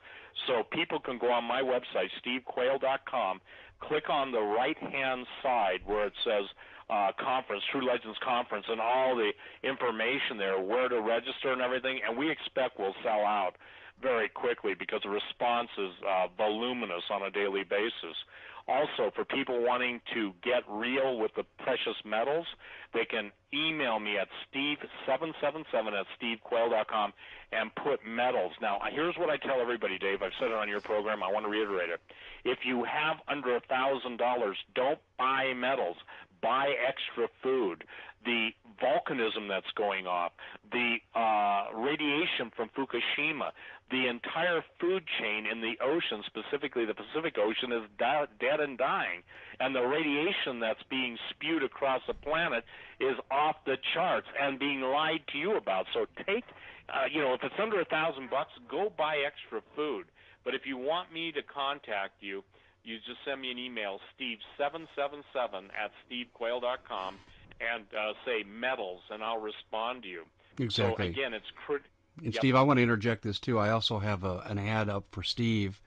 So people can go on my website, stevequayle.com, click on the right-hand side where it says conference, True Legends Conference, and all the information there, where to register and everything, and we expect we'll sell out very quickly because the response is voluminous on a daily basis. Also, for people wanting to get real with the precious metals, they can email me at steve777@stevequayle.com and put metals. Now, here's what I tell everybody, Dave. I've said it on your program. I want to reiterate it. If you have under $1,000, don't buy metals. Buy extra food. The volcanism that's going off, the radiation from Fukushima, the entire food chain in the ocean, specifically the Pacific Ocean, is dead and dying. And the radiation that's being spewed across the planet is off the charts and being lied to you about. So take, if it's under $1,000, go buy extra food. But if you want me to contact you, you just send me an email, steve777@stevequayle.com, and say metals, and I'll respond to you. Exactly. So, again, it's And Steve, I want to interject this too. I also have an ad up for Steve.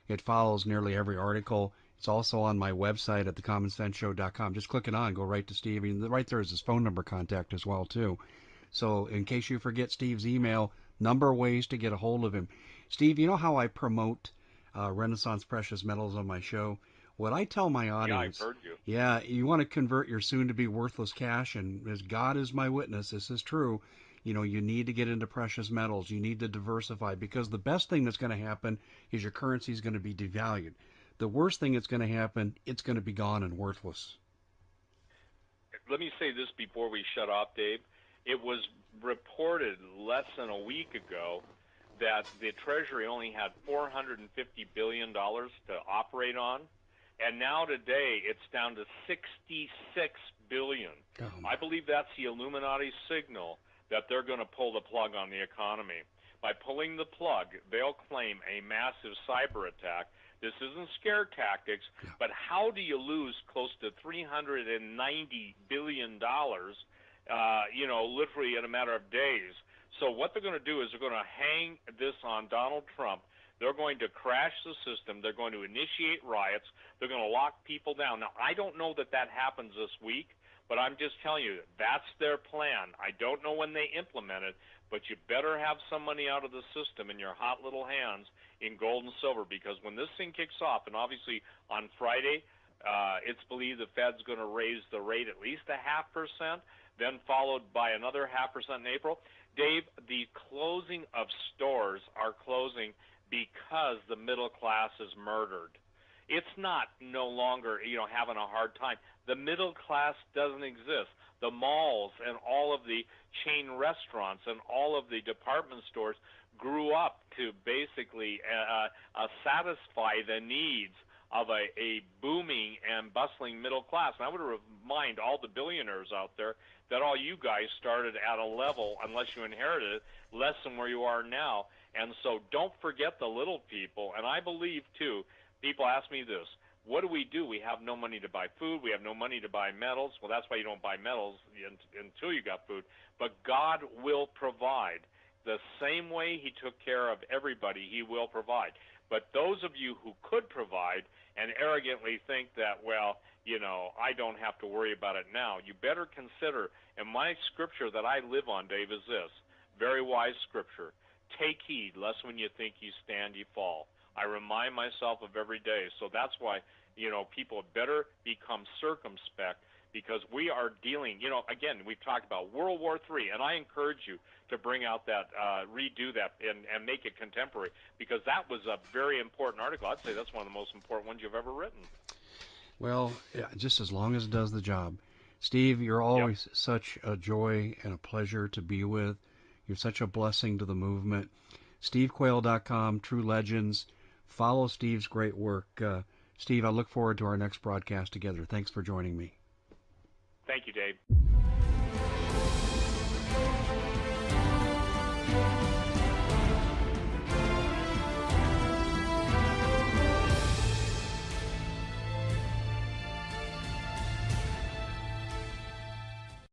It follows nearly every article. It's also on my website at thecommonsenseshow.com. Just click it on, go right to Steve. And right there is his phone number contact as well too. So in case you forget Steve's email, number of ways to get a hold of him. Steve, you know how I promote Renaissance Precious Metals on my show? What I tell my audience, I've heard you. Yeah, you want to convert your soon-to-be worthless cash, and as God is my witness, this is true. You need to get into precious metals. You need to diversify, because the best thing that's going to happen is your currency is going to be devalued. The worst thing that's going to happen, it's going to be gone and worthless. Let me say this before we shut off, Dave. It was reported less than a week ago that the Treasury only had $450 billion to operate on, and now today it's down to $66 billion. I believe that's the Illuminati signal that they're going to pull the plug on the economy. By pulling the plug, they'll claim a massive cyber attack. This isn't scare tactics, but how do you lose close to $390 billion, literally in a matter of days? So what they're going to do is they're going to hang this on Donald Trump. They're going to crash the system. They're going to initiate riots. They're going to lock people down. Now, I don't know that happens this week, but I'm just telling you, that's their plan. I don't know when they implement it, but you better have some money out of the system in your hot little hands in gold and silver, because when this thing kicks off, and obviously on Friday, it's believed the Fed's going to raise the rate at least 0.5%, then followed by another 0.5% in April. Dave, the closing of stores are closing because the middle class is murdered. It's not no longer, having a hard time. The middle class doesn't exist. The malls and all of the chain restaurants and all of the department stores grew up to basically satisfy the needs of a booming and bustling middle class. And I would remind all the billionaires out there that all you guys started at a level, unless you inherited it, less than where you are now. And so don't forget the little people. And I believe, too, people ask me this, what do? We have no money to buy food. We have no money to buy metals. Well, that's why you don't buy metals until you got food. But God will provide. The same way he took care of everybody, he will provide. But those of you who could provide and arrogantly think that, well, I don't have to worry about it now, you better consider, and my scripture that I live on, Dave, is this, very wise scripture, take heed, lest when you think you stand, you fall. I remind myself of every day. So that's why, people better become circumspect, because we are dealing, again, we've talked about World War III, and I encourage you to bring out that, redo that, and make it contemporary, because that was a very important article. I'd say that's one of the most important ones you've ever written. Well, yeah, just as long as it does the job. Steve, you're always such a joy and a pleasure to be with. You're such a blessing to the movement. SteveQuayle.com, True Legends. Follow Steve's great work. Steve, I look forward to our next broadcast together. Thanks for joining me. Thank you, Dave.